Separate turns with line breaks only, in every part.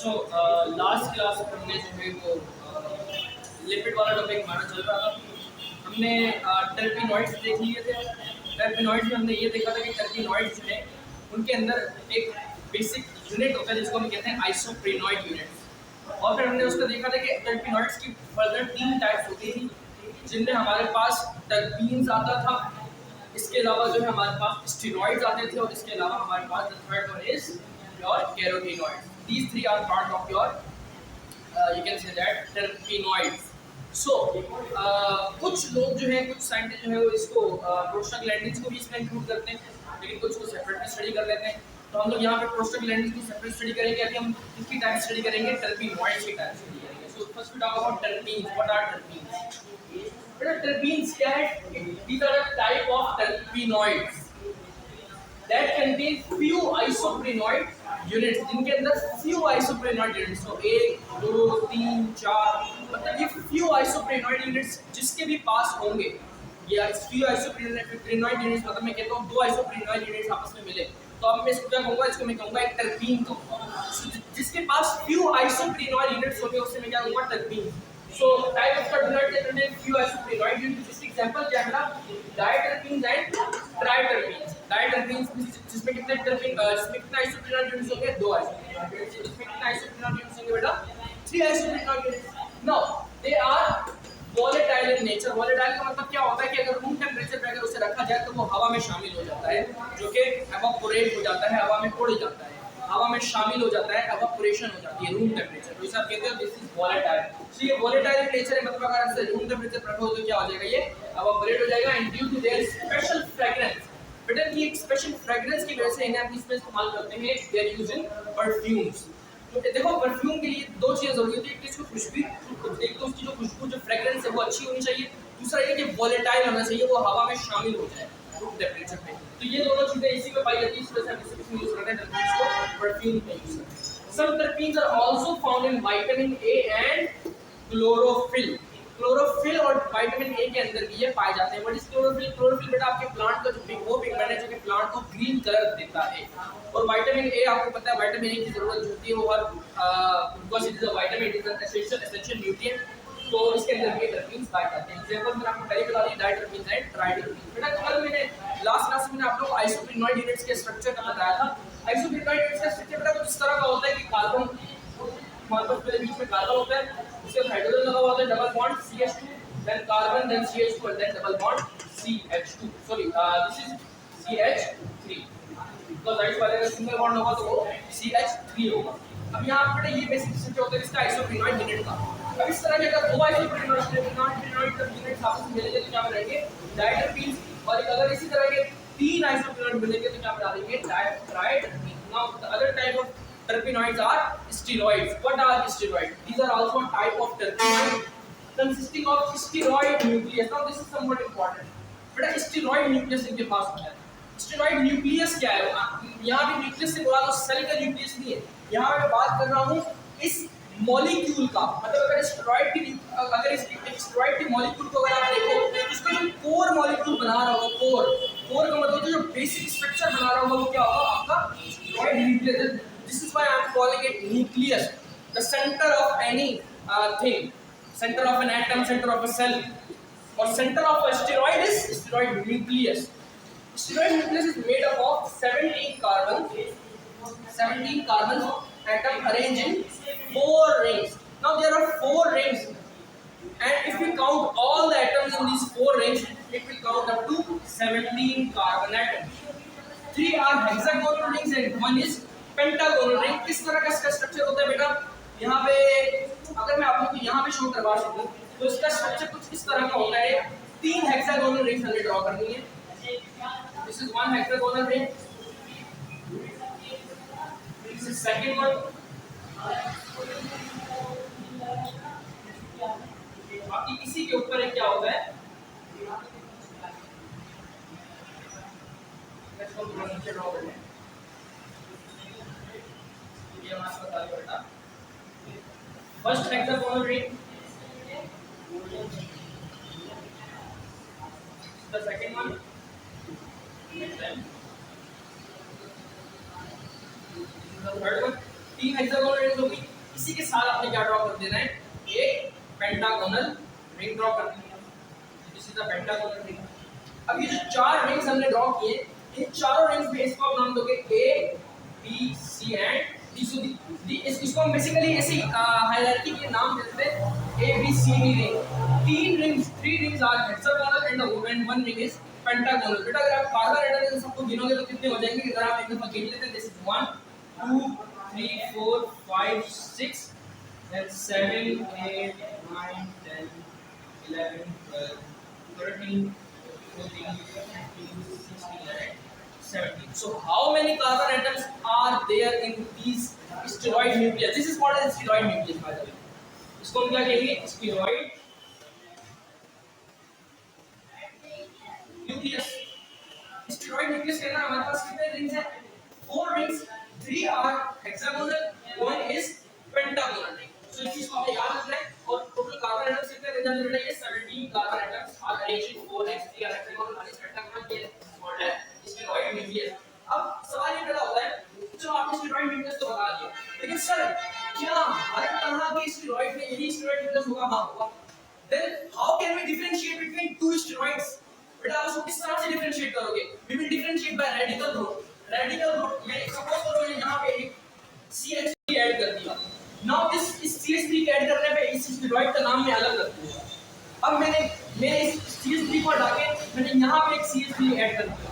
बच्चों last class में हमने जो है वो लिपिड वाला टॉपिक हमारा चल रहा था। हमने टर्पिनॉइड्स देख लिए थे। टर्पिनॉइड्स में हमने ये देखा था कि टर्पिनॉइड्स जो है उनके अंदर एक बेसिक यूनिट होता है जिसको हम कहते हैं आइसोप्रेनॉइड यूनिट। और फिर हमने उसको देखा था कि टर्पिनॉइड्स की फर्दर 3 टाइप्स होती थी, जिनमें हमारे पास टर्पीन्स आता था, इसके अलावा जो है हमारे पास स्टेरॉइड्स आते थे, और इसके अलावा हमारे पास the third one is your carotenoids. These three are part of your you can say that terpenoids. So कुछ लोग जो है, कुछ साइंटिस्ट जो है वो इसको प्रोस्टाग्लैंडिन्स को भी इसमें इंक्लूड करते हैं, लेकिन कुछ को सेपरेटली स्टडी कर लेते हैं। तो हम लोग यहाँ पे प्रोस्टाग्लैंडिन्स की सेपरेट स्टडी करेंगे। अभी हम किसकी टाइप स्टडी करेंगे? टर्पिनॉइड्स की टाइप स्टडी करेंगे। So first we talk about terpenes. What are terpenes? बेटा टर्पीन्स क्या है? These are a type of terpenoids that contain few isoprenoid units, जिनके अंदर few isoprenoid units, तो 1 2 3 4 मतलब ये few isoprenoid units जिसके भी पास होंगे, या few isoprenoid units मतलब मैं कहता हूँ 2 isoprenoid units आपस में मिले, तो अब मैं इसको क्या कहूँगा? इसको मैं कहूँगा एक टर्पीन कहूँगा। जिसके पास few isoprenoid units होंगे उससे मैं क्या कहूँगा? Terpene. So type of terpenoid that contain few isoprenoid units, जिसके एग्जांपल क्या है ना? डायटर्पीन्स एंड ट्राइटर्पीन्स। डायटर्पीन्स जिसमें कितने टर्पीन, जिसमें कितने आइसोप्रेनॉइड यूनिट्स होंगे? 2 आइसोप्रेनॉइड यूनिट्स। जिसमें कितने आइसोप्रेनॉइड यूनिट्स होंगे बेटा? 3 isoprenoid units. Now they are volatile in nature. Volatile का मतलब क्या होता है कि अगर रूम टेम्परेचर पे अगर उसे रखा जाए तो वो हवा में शामिल हो जाता है, जो कि एवापोरेट हो जाता है, हवा में उड़ जाता है, हवा में शामिल हो जाता है, एवापोरेशन हो जाती है रूम टेम्परेचर। तो इसे आप कहते हो दिस इज वोलेटाइल। सो ये वोलेटाइल नेचर है, मतलब अगर इससे रूम टेम्परेचर पर रखो तो क्या हो जाएगा? ये एवापोरेट हो जाएगा। And due to their special fragrance, बेटा की एक स्पेशल फ्रेग्रेंस की वजह से इन्हें हम इसमें इस्तेमाल करते हैं। They are used in perfumes. तो देखो परफ्यूम के लिए 2 चीजें जरूरी होती है कि इसको खुशबू, एक तो उसकी जो खुशबू, जो फ्रेग्रेंस है वो अच्छी होनी चाहिए, दूसरा ये कि वोलेटाइल होना चाहिए, वो हवा में शामिल हो जाए रूम टेम्परेचर पे। तो ये दोनों चीजें इसी में पाई जाती है, इस वजह से हम इसे यूज करते हैं टर्पीन्स को, परफ्यूम में यूज करते हैं। Some terpenes are also found in vitamin A and chlorophyll. Chlorophyll और विटामिन ए के अंदर भी ये पाए जाते हैं। What is chlorophyll? क्लोरोफिल बेटा आपके प्लांट का जो वो पिगमेंट है जो कि प्लांट को ग्रीन कलर देता है। और विटामिन ए आपको पता है विटामिन ए की जरूरत होती है वो हर because it is a vitamin, it is an essential nutrient. तो इसके अंदर भी टर्पीन्स पाए जाते हैं। एग्जांपल मैंने आपको पहले बता दिया, डायटर्पीन्स एंड ट्राइटर्पीन्स। बेटा कल मैंने लास्ट क्लास में आपको आइसोप्रेनॉइड यूनिट्स के स्ट्रक्चर का बताया था। आइसोप्रेनॉइड यूनिट्स का स्ट्रक्चर बेटा कुछ इस तरह का होता है कि कार्बन, हमारे पास पहले बीच में कार्बन होता है, उसके बाद हाइड्रोजन लगा हुआ होता है, double bond CH2, then carbon, then CH2 and then double bond CH2। Sorry this is CH3, because right वाले का सिंगल बॉन्ड होगा तो वो CH3 होगा। अब यहाँ पे ये बेसिक स्ट्रक्चर होता है इसका आइसोप्रेनॉइड यूनिट का। अब इस तरह के अगर 2 आइसोप्रेनॉइड यूनिट्स आपस में मिलेंगे तो क्या बनेंगे? डायटर्पीन्स। और अगर इसी तरह के 3 आइसोप्रेनॉइड मिलेंगे तो क्या बना देंगे? Triterpene. Now the other type of terpenoids are steroids. What are steroids? These are also a type of terpenoid consisting of steroid nucleus. Now this is somewhat important. बेटा steroid nucleus इनके पास होता है। steroid nucleus क्या है? यहाँ भी nucleus से बोला तो सेल का nucleus नहीं है। यहाँ मैं बात कर रहा हूँ इस मॉलिक्यूल का, मतलब अगर स्टेरॉइड की मॉलिक्यूल को अगर आप देखो तो इसका जो कोर मॉलिक्यूल बना रहा होगा, कोर का मतलब जो बेसिक स्ट्रक्चर बना रहा होगा वो क्या होगा? आपका steroid nucleus. This is why I am calling it nucleus, the center of any thing, center of an atom, center of a cell, or center of a steroid is steroid nucleus. Steroid nucleus is made up of 17 carbons atom arranged in 4 rings. Now there are 4 rings, and if we count all the atoms in these 4 rings, it will count up to 17 carbon atoms. 3 are hexagonal rings and 1 is pentagonal ring. किस तरह का इसका structure होता है बेटा? यहाँ पे अगर मैं आप लोगों को यहाँ पे शो करवा सकूं तो इसका स्ट्रक्चर कुछ इस तरह का होता है। 3 हेक्सागोनल रिंग्स हमें ड्रॉ करनी है। This is 1 hexagonal ring, this is second one, बाकी इसी के ऊपर एक क्या होता है? इसको नीचे ड्रॉ करना है। ये हमारा बता दो बेटा, first hexagonal ring, the second one, the third one. 3 hexagonal rings होगी। इसी के साथ आपने क्या ड्रॉ कर देना है, एक पेंटागोनल रिंग ड्रॉ कर देनी है। This is the pentagonal ring. अब ये जो चार रिंग्स हमने ड्रॉ किए, इन चारों रिंग्स में इसको आप नाम दोगे A B C and D. So इसको हम बेसिकली ऐसी हायरार्की के नाम देते हैं A B C D ring. Three rings are hexagonal and one ring is pentagonal. बेटा अगर आप कार्बन एटम सबको गिनोगे तो कितने हो जाएंगे, अगर आप एक दफा गिन लेते हैं, this is 1 2 3 4 5 6 then 7 8 9 10 11 12 13 14 15 16 and 17. So how many carbon atoms are there in these steroid nucleus? This is called as steroid nucleus by the way. इसको हम क्या कहेंगे, steroid nucleus. Steroid nucleus के अंदर हमारे पास कितने रिंग्स हैं, 4 rings, 3 are hexagonal, 1 is pentagonal ring. So इस चीज को हमें याद रखना है। और टोटल कार्बन एटम्स कितने रिंग्स हैं, ये 17 carbon atoms are arranged in 4 rings, 3 are hexagonal, 1 is pentagonal, ये called है स्टेरॉइड न्यूक्लियस। अब सवाल ये पैदा होता है, चलो आपने स्टेरॉइड न्यूक्लियस तो बता दिया, लेकिन सर क्या हर तरह के स्टेरॉइड में यही स्टेरॉइड न्यूक्लियस होगा? हाँ होगा। Then how can we differentiate between two steroids? बेटा आप उसको किस तरह से डिफरेंशिएट करोगे? We will differentiate by radical group. Radical group में सपोज करो यहां पे एक CH3 ऐड कर दिया। नाउ इस CH3 के ऐड करने पे इस स्टेरॉइड का नाम मैं अलग रख दूंगा। अब मैंने इस CH3 को हटा के मैंने यहां पे एक CH3 ऐड कर दिया।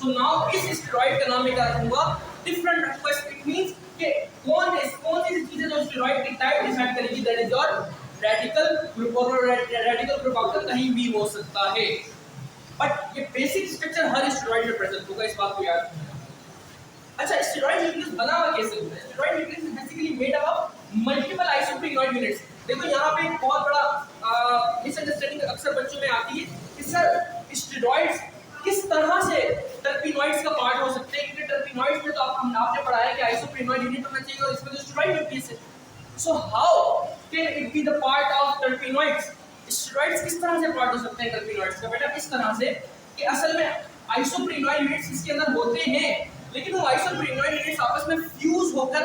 So now इस स्टेरॉइड का नाम मैं क्या रखूंगा, डिफरेंट रखूंगा। इट मींस कि कौन सी चीजें जो स्टेरॉइड की टाइप डिसाइड करेगी, that is your radical group. और रेडिकल ग्रुप आपका कहीं भी हो सकता है, बट ये बेसिक स्ट्रक्चर हर स्टेरॉइड में प्रेजेंट होगा, इस बात को याद रखना। अच्छा, स्टेरॉइड न्यूक्लियस बना हुआ कैसे होता है? Steroid nucleus is basically made up of multiple isoprenoid units. देखो यहाँ पे एक बहुत बड़ा मिसअंडरस्टैंडिंग अक्सर बच्चों में आती है कि सर स्टेरॉइड्स किस तरह से टर्पिनॉइड्स का पार्ट हो सकते हैं, क्योंकि टर्पिनॉइड्स में तो आपने पढ़ा है कि आइसोप्रीनॉइड यूनिट होना चाहिए और इसमें तो स्टेरॉइड न्यूक्लियस है। So how can it be the part of terpenoids? Steroids किस तरह से पार्ट हो सकते हैं टर्पिनॉइड्स का? बेटा इस तरह से कि असल में आइसोप्रीनॉइड यूनिट्स इसके अंदर होते हैं, लेकिन वो आइसोप्रीनॉइड यूनिट्स आपस में फ्यूज होकर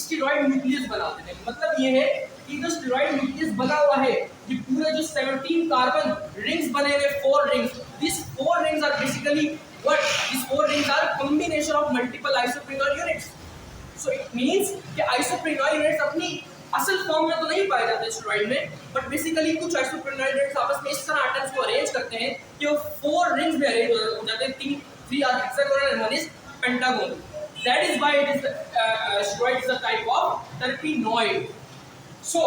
स्टेरॉइड न्यूक्लियस बनाते हैं। मतलब ये है कि जो स्टेरॉइड न्यूक्लियस बना हुआ है, ये पूरे जो 17 कार्बन रिंग्स बने हुए 4 rings, these 4 rings are basically what? These 4 rings are combination of multiple isoprenoid units. So it means कि isoprenoid units अपनी असल फॉर्म में तो नहीं पाए जाते स्टेरॉइड में, बट बेसिकली कुछ आइसोप्रीनॉइड यूनिट्स आपस में इस तरह एटम्स को अरेंज करते हैं कि वो 4 रिंग्स में अरेंज हो जाते हैं। 3 are hexagonal and 1 is pentagonal. That is why it is steroid is a type of terpenoid. So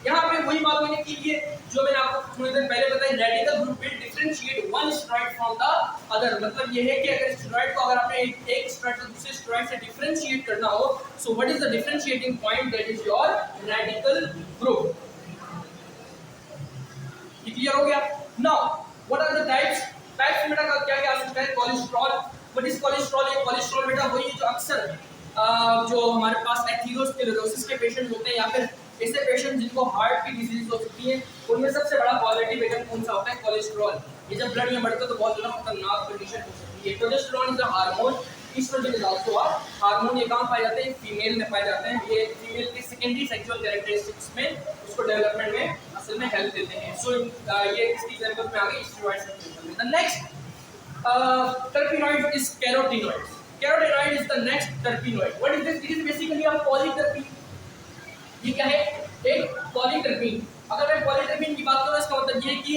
यहाँ पे वही बात मैंने की है जो मैंने आपको थोड़ी देर पहले बताई, radical group will differentiate one steroid from the other. मतलब ये है कि अगर स्टेरॉइड को अगर आपने एक स्टेरॉइड को दूसरे स्टेरॉइड से डिफरेंशिएट करना हो, so what is the differentiating point? That is your radical group. ये क्लियर हो गया? Now what are the types? Types बेटा का क्या क्या आ सकता है? कोलेस्ट्रॉल। What is cholesterol? ये कोलेस्ट्रॉल बेटा वही है जो अक्सर जो हमारे पास एथेरोस्क्लेरोसिस के पेशेंट होते हैं या फिर ऐसे पेशेंट जिनको हार्ट की डिजीज हो सकती है, उनमें सबसे बड़ा पॉजिटिव एजेंट कौन सा होता है? कोलेस्ट्रॉल। ये जब ब्लड में बढ़ता है तो बहुत ज्यादा खतरनाक कंडीशन हो सकती है। Cholesterol is a hormone, oestrogen is also a hormone. ये कहां पाए जाते हैं? फीमेल में पाए जाते हैं। ये फीमेल के सेकेंडरी सेक्सुअल कैरेक्टरिस्टिक्स में उसको डेवलपमेंट में असल में हेल्प देते हैं। सो ये इसकी एग्जांपल में आ गई steroids. The next terpenoid is carotenoids. Carotenoid is the next terpenoid. What is this? It is basically a polyterpene. ये क्या है? एक polyterpene. अगर मैं polyterpene की बात करूँ इसका मतलब ये है कि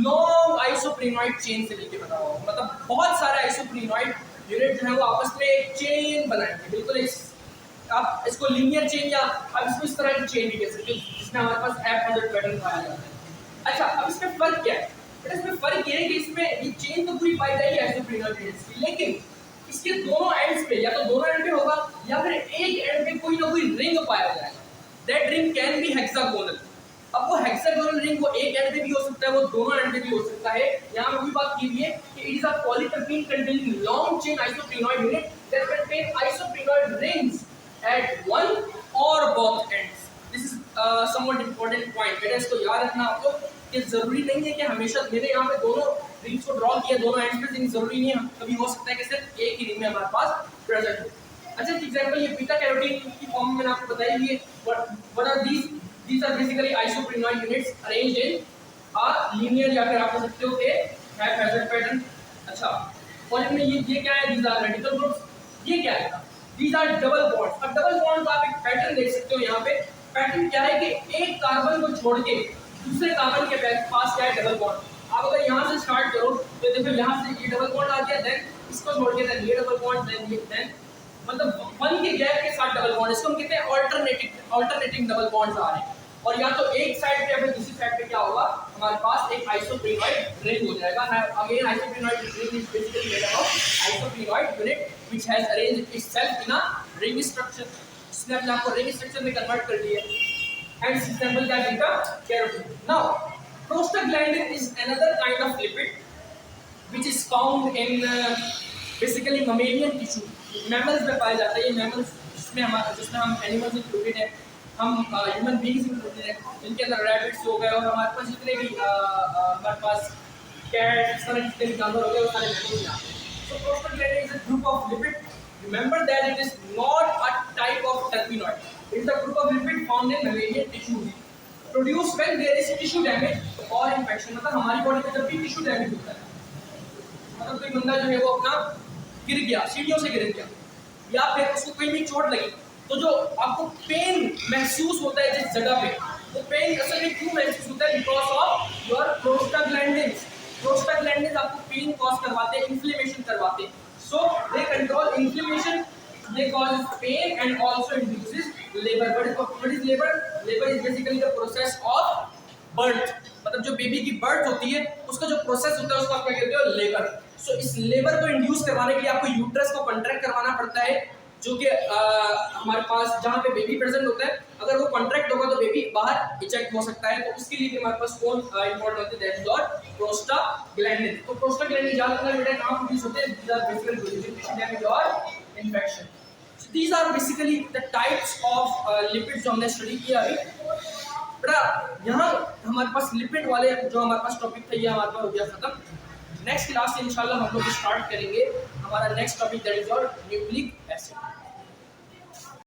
लॉन्ग आइसोप्रीनॉइड चेन से लेके बना हुआ, मतलब बहुत सारे आइसोप्रीनॉइड यूनिट जो है वो आपस में एक चेन बनाएंगे। बिल्कुल आप इसको लीनियर चेन या आप इसको इस तरह की चेन भी कह सकते हो जिसमें हमारे पास F100 पैटर्न पाया जाता है। अच्छा, अब इसमें फर्क क्या है? इसमें फर्क ये है कि इसमें ये चेन तो पूरी पाई जाएगी आइसोप्रीनॉइड यूनिट्स की, लेकिन इसके दोनों एंड्स पे या तो दोनों एंड पे होगा या फिर एक एंड पे कोई ना कोई रिंग पाया जाएगा। That ring can be hexagonal. अब वो हेक्सागोनल रिंग वो एक एंड पे भी हो सकता है, वो दोनों एंड पे भी हो सकता है। यहाँ पे वही बात की है कि it is a polyterpene containing long chain isoprenoid unit that contain isoprenoid rings at one or both ends. This is somewhat important point. बेटा इसको याद रखना आपको कि जरूरी नहीं है कि हमेशा मैंने यहाँ पे दोनों रिंग्स को ड्रॉ किया दोनों एंड्स पे, जरूरी नहीं है, कभी हो सकता है कि सिर्फ एक ही रिंग में हमारे पास प्रेजेंट हो। अच्छा एग्जांपल ये बीटा कैरोटीन की फॉर्म में मैंने आपको बताई ये what are these are basically isoprenoid units arranged in a linear या फिर आप कह सकते हो कि हैप्पैजार्ड पैटर्न। अच्छा कॉलम में ये क्या है, दीस आर रेडिकल ग्रुप्स। ये क्या है, दीस आर डबल बॉन्ड्स। अब डबल बॉन्ड का आप एक पैटर्न देख सकते हो यहाँ पे। पैटर्न क्या है कि एक कार्बन को छोड़ के दूसरे कार्बन के पास क्या है, डबल बॉन्ड। आप अगर यहाँ से स्टार्ट करो तो देखो यहाँ से ये डबल बॉन्ड आ गया, देन इसको छोड़ के देन ये डबल बॉन्ड, देन मतलब वन के गैप के साथ डबल बॉन्ड, इसको हम कहते हैं ऑल्टरनेटिंग डबल बॉन्ड्स आ रहे हैं। और या तो एक साइड पे या फिर दूसरी साइड पे क्या होगा, हमारे पास एक आइसोप्रेनॉइड रिंग हो जाएगा। Again isoprenoid ring is basically made up of isoprenoid unit which has arranged itself in a ring structure. इसने अपने आप को रिंग स्ट्रक्चर में कन्वर्ट कर दिया। एंड सिंपल क्या beta carotene. Now prostaglandin is another kind of lipid which is found in basically mammalian tissue, mammals में पाया जाता है। ये mammals जिसमें हम एनिमल्स इंक्लूडेड है, हम ह्यूमन बीइंग्स इंक्लूडेड है, इनके अंदर रैबिट्स हो गए और हमारे पास जितने भी हमारे पास कैट इस तरह जितने भी जानवर हो गए वो सारे mammals में आते हैं। So prostaglandin is a group of lipid. Remember that it is not a type of terpenoid. It is a group of lipid found in mammalian tissues produced when there is tissue damage or infection। मतलब हमारी body में जब भी tissue damage होता है, मतलब कोई बंदा जो है वो अपना गिर गया, सीढ़ियों से गिर गया या फिर उसको कोई भी चोट लगी, तो जो आपको पेन महसूस होता है जिस जगह पे, वो पेन असल में क्यों महसूस होता है, because of your prostaglandins. Prostaglandins आपको पेन कॉज करवाते हैं, इन्फ्लेमेशन करवाते हैं। So they control inflammation, they cause pain and also induces labor। What is labor? Labor is basically the process of birth। मतलब जो बेबी की बर्थ होती है उसका जो प्रोसेस होता है उसको आप क्या कहते हो, लेबर। सो इस लेबर को इंड्यूस करवाने के लिए आपको यूट्रस को कॉन्ट्रैक्ट करवाना पड़ता है, जो कि हमारे पास जहाँ पे बेबी प्रेजेंट होता है, अगर वो कॉन्ट्रैक्ट होगा तो बेबी बाहर इजेक्ट हो सकता है। तो उसके लिए हमारे पास कौन इंपॉर्टेंट होते हैं, दैट इज योर प्रोस्टाग्लैंडिन। तो प्रोस्टाग्लैंडिन ज्यादा करना बेटा कहाँ प्रोड्यूस होते हैं, these are basically producing tissue damage और infection. So these are basically the types of lipids जो हमने स्टडी किया अभी। बेटा यहाँ हमारे पास लिपिड वाले जो हमारे पास टॉपिक था ये हमारे पास हो गया खत्म। नेक्स्ट क्लास से इंशाल्लाह हम लोग स्टार्ट करेंगे हमारा next topic, that is your nucleic acid.